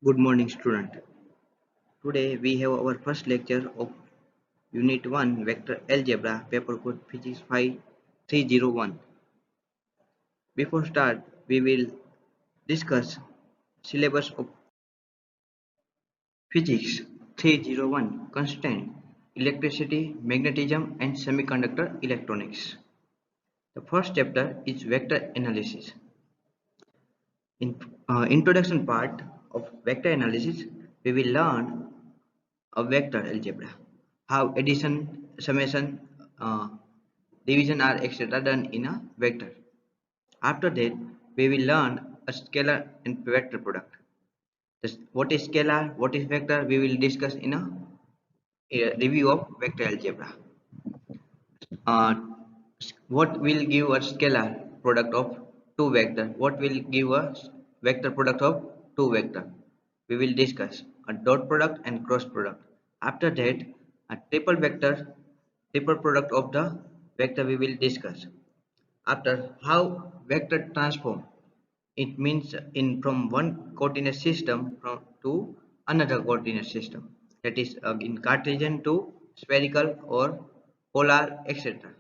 Good morning, student. Today we have our first lecture of Unit 1 Vector Algebra, Paper Code Physics 5301. Before start, we will discuss syllabus of Physics 301 Constant, Electricity, Magnetism and Semiconductor Electronics. The first chapter is Vector Analysis. In introduction part of vector analysis, we will learn a vector algebra, how addition, summation, uh, division are etc. done in a vector. After that, we will learn a scalar and vector product. What is scalar, what is vector, we will discuss in a review of vector algebra. Uh, what will give a scalar product of two vector? What will give a vector product of two vector? We will discuss a dot product and cross product. After that, a triple product of the vector we will discuss. After how vector transform, it means in from one coordinate system to another coordinate system. That is in Cartesian to spherical or polar, etc.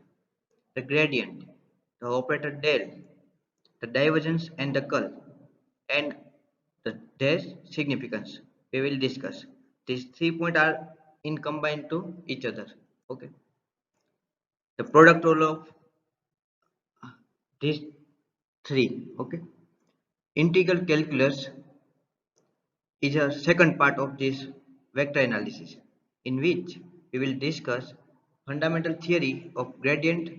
The gradient, the operator del, the divergence and the curl, and the dash significance. We will discuss. These 3 points are in combined to each other. Okay. The product rule of these three. Okay. Integral calculus is a second part of this vector analysis, in which we will discuss fundamental theory of gradient,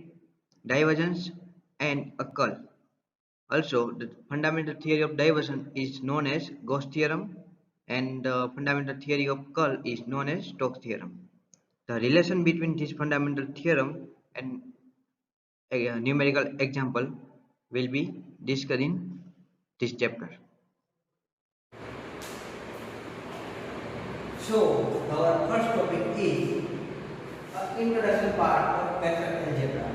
divergence, and a curl. Also, the fundamental theory of divergence is known as Gauss theorem, and the fundamental theory of curl is known as Stokes theorem. The relation between this fundamental theorem and a numerical example will be discussed in this chapter. So, our first topic is introduction part of vector algebra.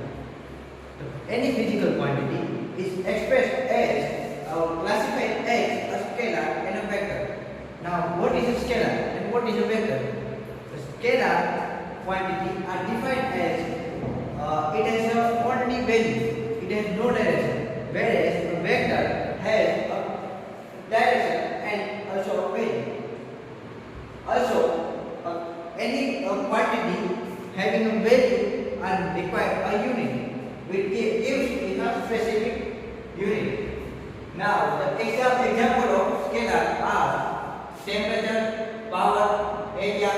Any physical quantity is expressed as or classified as a scalar and a vector. Now, what is a scalar and what is a vector? A scalar quantity are defined as it has a only value, it has no direction, whereas a vector has a direction and also a value. Also, any quantity having a value and require a unit, which gives in a specific unit. Now, the example of scalar are temperature, power, area,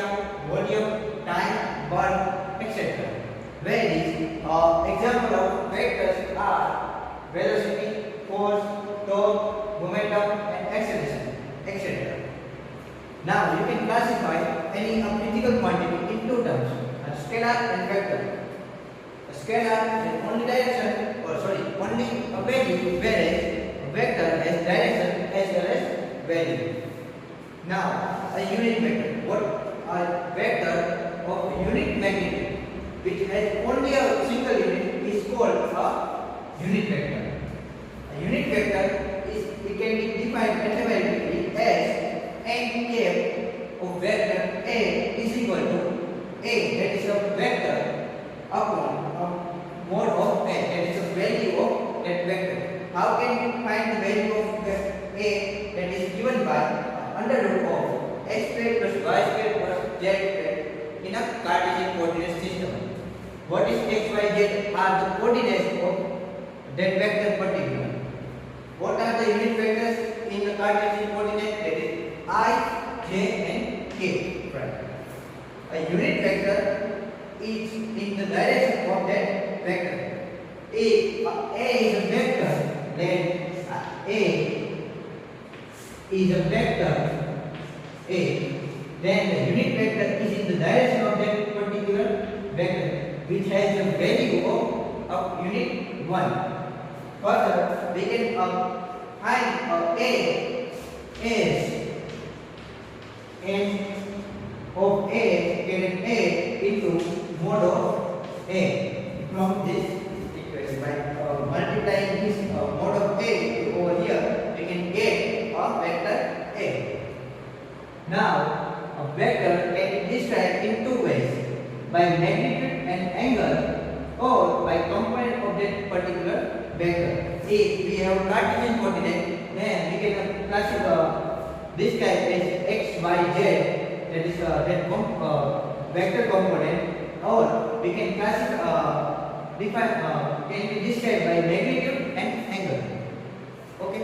volume, time, bulk, etc. Whereas, example of vectors are velocity, force, torque, momentum, and acceleration, etc. Now you can classify any physical quantity in two terms, a scalar and vector. A scalar has only direction, only a value, whereas a vector has direction as well as value. Now a unit vector. What a vector of unit magnitude, which has only a single unit, is called a unit vector. A unit vector it can be defined mathematically as n cap of vector A is equal to A, that is a vector, upon a mod of A, that is a value of that vector. How can we find the value of A that is given by under root of x squared plus y squared plus z squared in a Cartesian coordinate system? What is x, y, z are the coordinates of that vector particular. What are the unit vectors in the Cartesian coordinate? That is I, j and k. Right. A unit vector is in the direction of that vector. A is a vector, then A is a vector A. Then the unit vector is in the direction of that particular vector, which has the value of unit 1. Further, we can find A as n of A getting A into mod of A from this equation. By multiplying this mod of A over here, we can get a vector A. Now, a vector can be described in two ways, by magnitude and angle, or by component of that particular vector. If we have Cartesian coordinate, then we can describe as x, y, z, that is vector component, or we can can be described by magnitude and angle. Okay.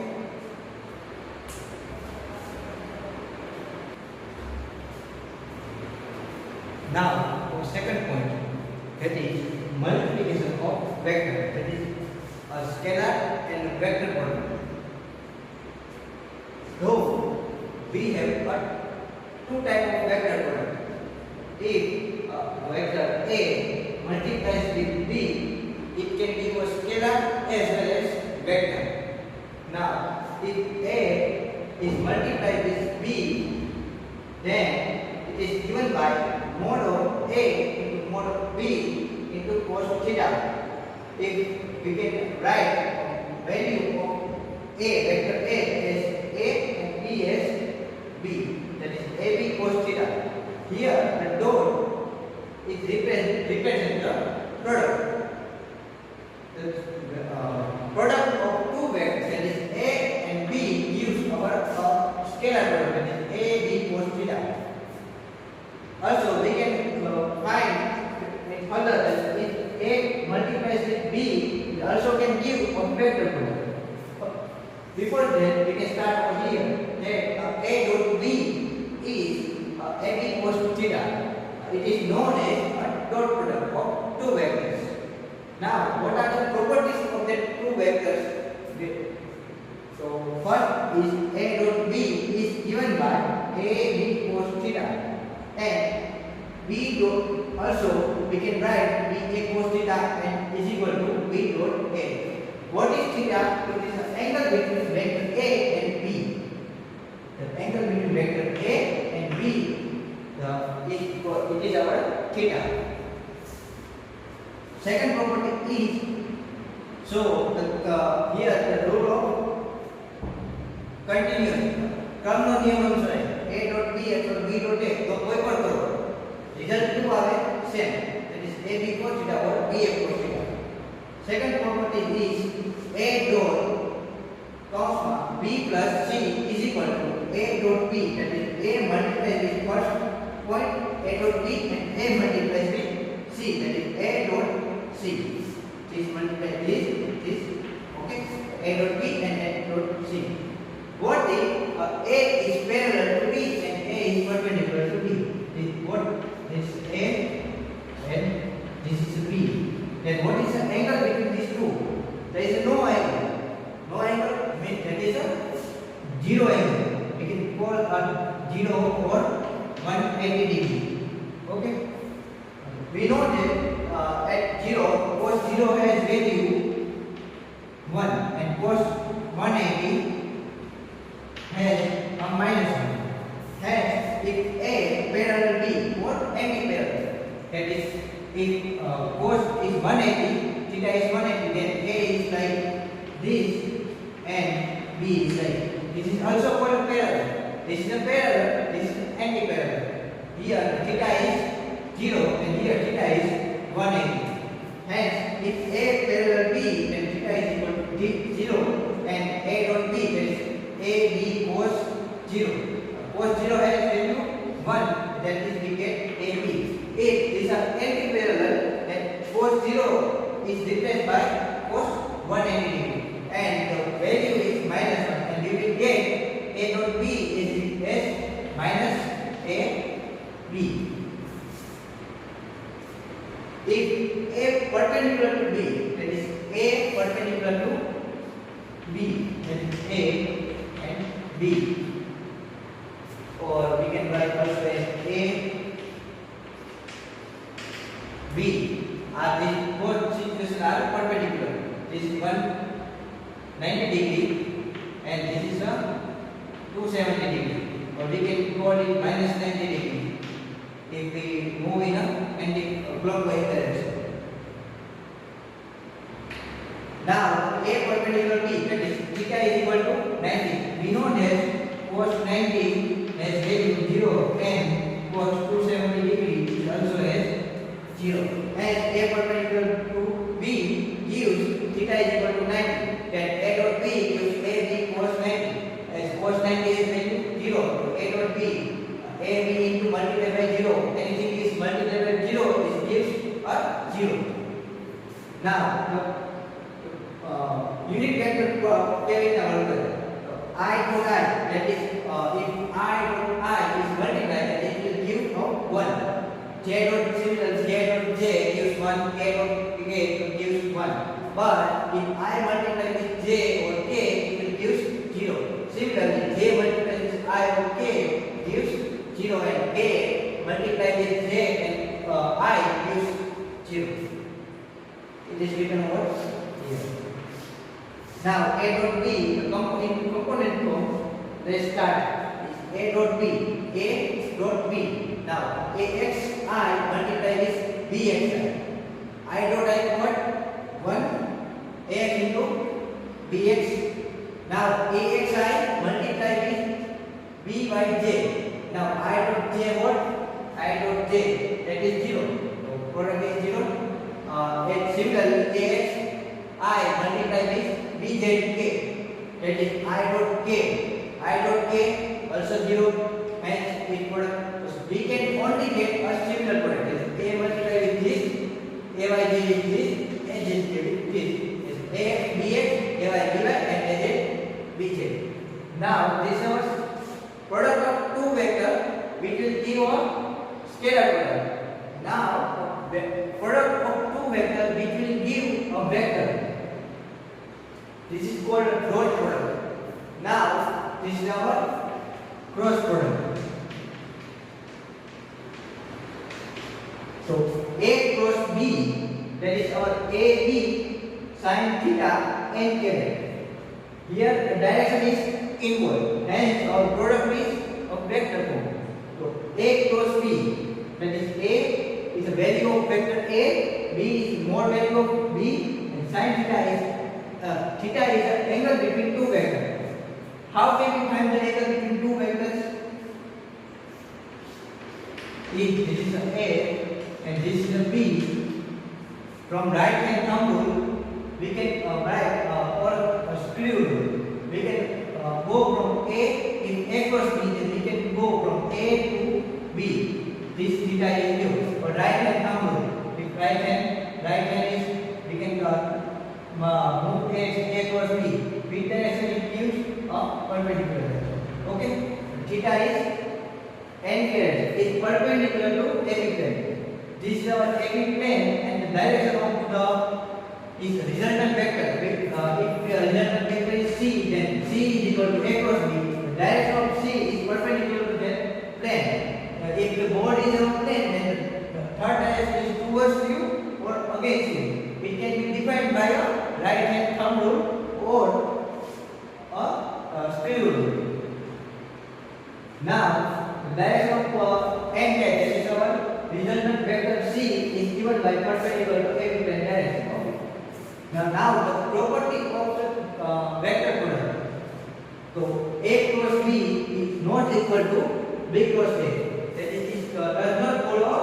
Now, for second point, that is multiplication of vector, that is a scalar and a vector product. Though we have got two types of vector product. If vector A multiplies with B, it can give a scalar as well as vector. Now, if A is multiplied with B, then it is given by mod of A into mod of B into cos theta. If we can write value of A, vector A as A and B as B, that is AB cos theta. Here the dot is represent the product. The product of two vectors, that is A and B, gives our scalar product, that is AB cos theta. Also, we can find further that if A multiplies with B, it also can give a vector product. Before that, we can start over here that A dot B is AB cos theta. It is known as a dot product of two vectors. Now, what are the properties of the two vectors? So, first is A dot B is given by AB cos theta. And B dot also we can write B A cos theta and is equal to B dot A. What is theta? It is the angle between vector A and B. The angle between vector A and B it is our theta. Second property is, so here the rule of continuous क्रमનો નિયમ અનુસાર A dot B અથવા B dot A તો કોઈ પણ કરો result શું આવે same, that is AB cos theta or BA cos theta. Second property is A dot B plus C is equal to A dot B, that is A multiplied with first point A dot B and A multiplied with C, that is A dot C. This multiplied this okay, A dot B and A dot C. What if A is parallel to B and A is perpendicular to B? This A and this is B. Then what is the angle between these two? There is no angle. No angle means that is a zero angle. We can call a 0 or 180 degree. Okay. We know that at 0, cos 0 has value 1 and cos 180 has a minus 1. Hence, if A parallel B or anti-parallel, that is, if cos is 180, theta is 180, then A is like this and B is like this. Is also called parallel. This is a parallel, this is anti-parallel. Here theta is 0 and here theta is 180. Hence, if A parallel B, then theta is equal to 0 and A dot B, that is AB cos 0. Cos 0 has value 1, that is we get AB. If these are anti-parallel, then cos 0 is replaced by cos 180 degree and the value is minus 1 and we will get A dot B is as minus AB. If A perpendicular to B, that is A perpendicular to B, that is A and B, or we can write also as A B, are these both situations are perpendicular. This is 190 degree and this is a 270 degree, or we can call it minus 90 degree if we move in a anti-clockwise direction. Now A perpendicular B, that is theta is equal to 90. We know that cos 90 has value 0 Now the unit vector કેવી રીતે હલ કરે? I dot I, that is if I dot I is multiplied, then it will give 1. J dot similar, J dot J gives 1, K dot K gives 1. But if I multiply with J or K, it will give 0. Similarly, J multiplied with I or K gives 0, and K multiplied with J and I gives 0. It is written over here. Now A dot B, the component form, let's start. A dot B, A dot B. Now AXI multiply with BXI. I dot I what? 1 AX into BX. Now AXI multiply with BYJ. Now I dot J what? I dot J, that is 0. So product is 0. And similarly AX I multiply with BZK, that is I dot K. I dot K also 0, hence this product. So we can only get a similar product. A multiply with this, AYJ with this, and this with this. AX BX, AY BY, and AZ BZ. Now this is our product of two vectors, which will give a scalar product. Now the product of two vectors which will give a vector, this is called a dot product. Now this is our cross product. So A cross B, that is our AB sin theta n caret. Here the direction is inward, hence our product is of vector form. So A cross B, that is A is a value of vector A, B is more value of B, and sin theta is an angle between two vectors. How can we find the angle between two vectors? If this is a A and this is a B, from right hand thumb rule we can write or a screw rule. We can go from A, in A cross B, then we can go from A to B. This theta is given. Or right hand thumb rule. If right hand is, we can move A cross B. Which direction it gives? A perpendicular direction. Okay? Theta is n caret is perpendicular to AB plane. This is our AB plane, and the direction of the is resultant vector. If the resultant vector is C, then C is equal to A cross B. The direction of C is perpendicular to that plane. If the board is on plane, then the third direction is towards you or against you. It can be defined by a right hand thumb rule or a screw rule. Now the direction of n caret, that is our resultant vector C, is given by perpendicular to AB plane direction. Okay. Now the property of the vector product. So A cross B is not equal to B cross A. That is, it does not follow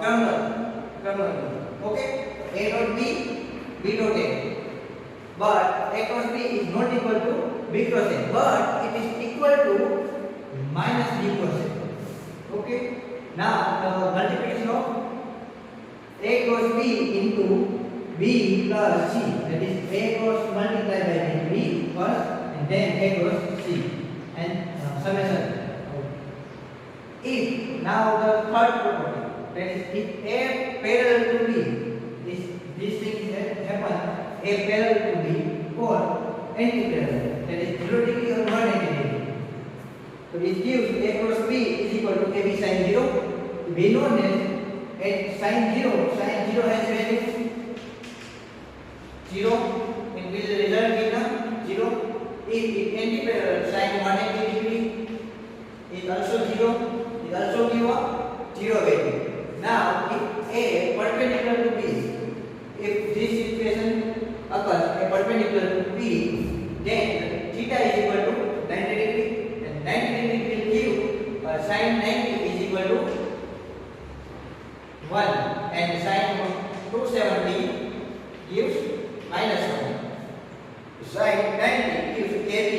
Crummell. Okay. A dot B, B dot A. But A cross B is not equal to B cross A. But it is equal to minus B cross A. Okay. Now the multiplication of A cross B into B plus C, that is A cross multiplied by B first and then A cross C, and summation. If now the third property, that is if A parallel to B, this thing happen, A parallel to B or anti-parallel, that is 0 degree or 180 degree. So it gives A cross B is equal to AB sin 0. We know that at sin 0 has value 0, it will result in a 0. If it anti-parallel, sin 180 degree is also 0, it also give a 0 value. Now if A perpendicular to B, if this situation occurs, A perpendicular to B, then theta is equal to 90 degree, and 90 degree will give sin 90 is equal to 1, and sin 270 gives minus 1. Sin 90 gives AB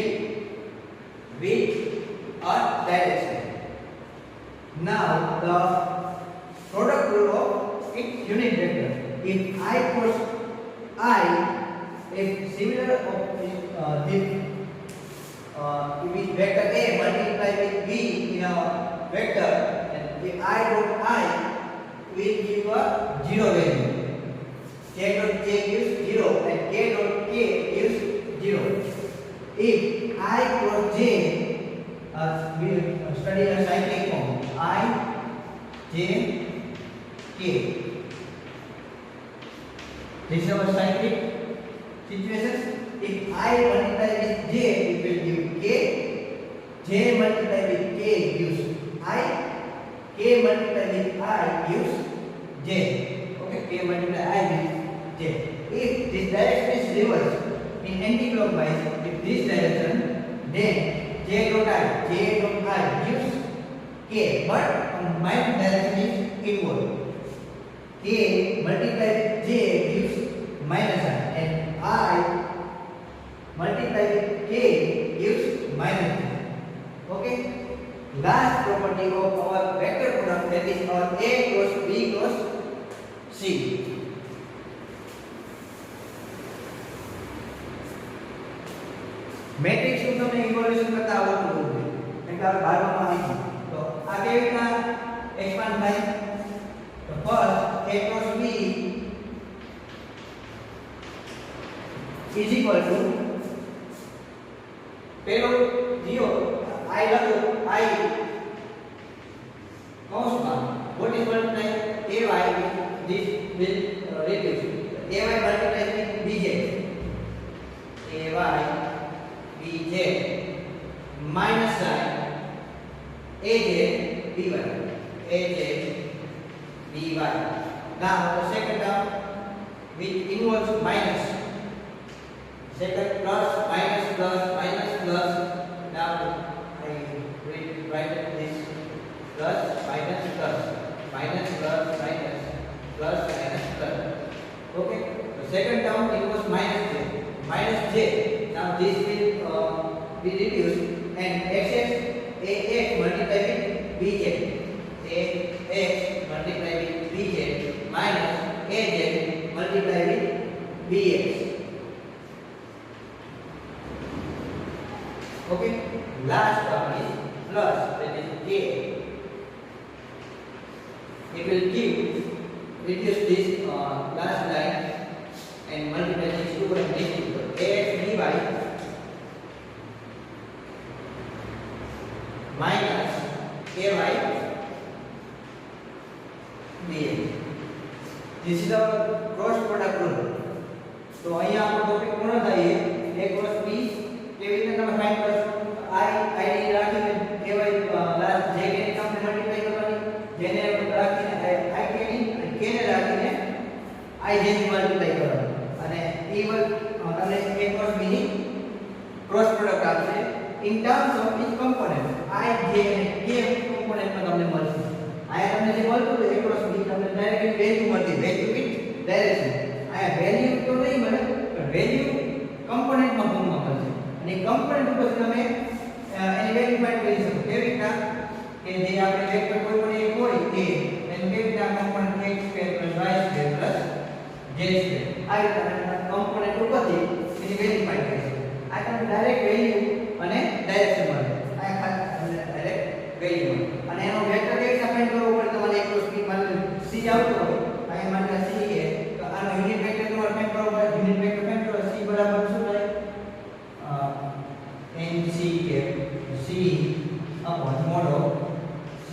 with a direction. Now the product rule of its unit vector. if I cross I, if similar of if vector A multiply with B in a vector, and if I dot I will give a zero value. K dot J gives 0 and K dot K gives 0. If I cross J, we study a cyclic form. I, J, K. This is our cyclic situation. If I multiply with J, it will give K. J multiply with K gives I. K multiply with I gives J. Okay, K multiply I with J. If this direction is reversed in anti-clockwise, if this direction, then J dot I gives K, but on my direction is inward. K multiply with J gives minus I, and I multiply with K gives minus J. Okay? Last property of our vector product, that is our A cross B cross C. Matrix નું તમને evolution કરતા આવડતું હોવું જોઈએ કેમ કે આપણે 12 માં આવી તો આ કેવી રીતના એક્સપાન્ડ થાય તો first A cross B is equal to પેલો 0 I લખો I કૌંસમાં what is multiply AY this will reduce AY multiply with BJ AY BJ minus I AJ BY AJ BY. Now the second term which involves minus, second plus minus plus minus plus. Now I write this plus minus plus minus plus minus plus minus plus. Okay, the second term involves minus j. Now this will be reduced and xx ax multiply with bj, ax multiply with bj minus az multiply with bx. Okay, last term is plus, that is k. It will give reduce this last line and multiply these two and this two. Ax by minus ay dx. This is our cross product rule. So અહીંયા આપણો topic પૂર્ણ થાય a cross b કેવી રીતે તમે find કરશો I id રાખીને ay last j કે ની તમને મલ્ટીપ્લાય કરવાની જેને રાખીને I k ની અને k ને રાખીને I j ની મલ્ટીપ્લાય કરવાની અને e1 અને a cross b ની cross product આપશે in terms of each component I j અને k component માં તમને મળશે આયા તમને જે મળતું હતું a cross b તમને ડાયરેક્ટલી વેલ્યુ મળતી વેલ્યુ વિથ ડાયરેક્શન આયા વેલ્યુ તો નહીં મળે પણ વેલ્યુ component માં ફોર્મમાં મળશે અને component ઉપર તમે એની વેલ્યુ ફાઇન્ડ કરી શકો કેવી રીતના કે જે આપણે વેક્ટર કોઈ પણ એક હોય a એનું કેવી રીતના component x2 y2 z2 આ રીતના component ઉપરથી એની વેલ્યુ ફાઇન્ડ કરી શકો આ તમને ડાયરેક્ટ વેલ્યુ અને ડાયરેક્શન મળે આ ખાલી ડાયરેક્ટ વેલ્યુ મળે અને એનો વેક્ટર કેવી રીતે ફાઇન્ડ કરવો પડે તમારે એક ક્રોસ બી માની c આવતો હોય આ માની c છે તો આનો યુનિટ વેક્ટર તમારે ફાઇન્ડ કરવો પડે યુનિટ વેક્ટર ફાઇન્ડ કરો c બરાબર શું થાય nc કે c upon mod of c.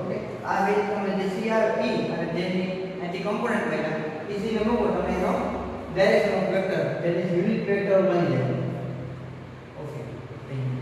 Okay આ બે તમને જે c આવે p અને જેની એન્ટી કોમ્પોનન્ટ બન્યા એ c ને મૂકો તમે એનો direction of vector that is unit vector બની જાય. Okay thank you.